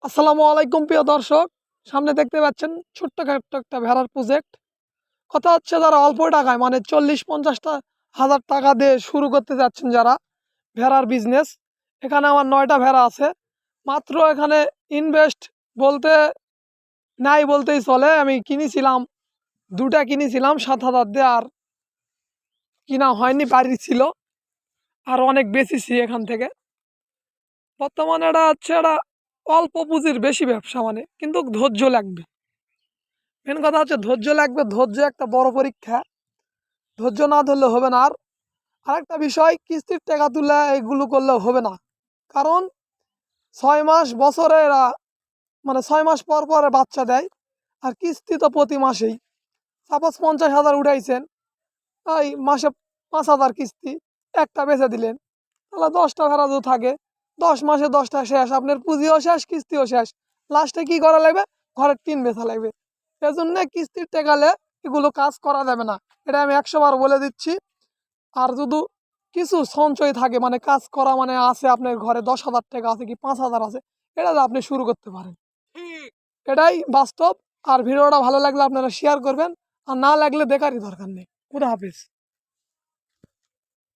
আসসালামু আলাইকুম প্রিয় দর্শক। সামনে দেখতে পাচ্ছেন ছোট্টখাট্ট একটা ভেড়ার প্রজেক্ট। কথা হচ্ছে যারা অল্প টাকায় মানে 40-50 হাজার টাকা দিয়ে শুরু করতে যাচ্ছেন যারা ভেড়ার বিজনেস, এখানে আমার 9টা ভেড়া আছে। মাত্র এখানে ইনভেস্ট বলতে নাই বলতেই চলে। আমি কিনেছিলাম, 2টা কিনেছিলাম 7,000 দিয়ে, আর কিনা হয়নি, বাড়ি ছিল। আর অনেক বেশিছি এখান থেকে। বর্তমানে এটা অল্প পুঁজির বেশি ব্যবসা, মানে কিন্তু ধৈর্য লাগবে। মেন কথা হচ্ছে ধৈর্য লাগবে, ধৈর্য একটা বড় পরীক্ষা। ধৈর্য না ধরলে হবে না। আর আরেকটা বিষয়, কিস্তির টাকা তুলে এগুলো করলে হবে না। কারণ 6 মাস বছরে এরা মানে 6 মাস পর পরে বাচ্চা দেয়। আর কিস্তি তো প্রতি মাসেই। সাপোজ 50,000 উঠাইছেন, এই মাসে 5,000 কিস্তি, একটা বেচে দিলেন, তাহলে 10টা ভেড়া যদি থাকে, 10 মাসে 10টা শেষ, আপনার পুঁজিও শেষ, কিস্তিও শেষ। লাস্টে কি করা লাগবে? ঘরের টিন বেচা লাগবে। এজন্য কিস্তির টাকালে এগুলো কাজ করা যাবে না, এটা আমি 100 বার বলে দিচ্ছি। আর যদি কিছু সঞ্চয় থাকে, মানে কাজ করা মানে আছে আপনার ঘরে 10,000 টাকা আছে কি 5,000 আছে, এটা দিয়ে আপনি শুরু করতে পারেন। এটাই বাস্তব। আর ভিডিওটা ভালো লাগলে আপনারা শেয়ার করবেন, আর না লাগলে দেখারই দরকার নেই। খুদা হাফিজ।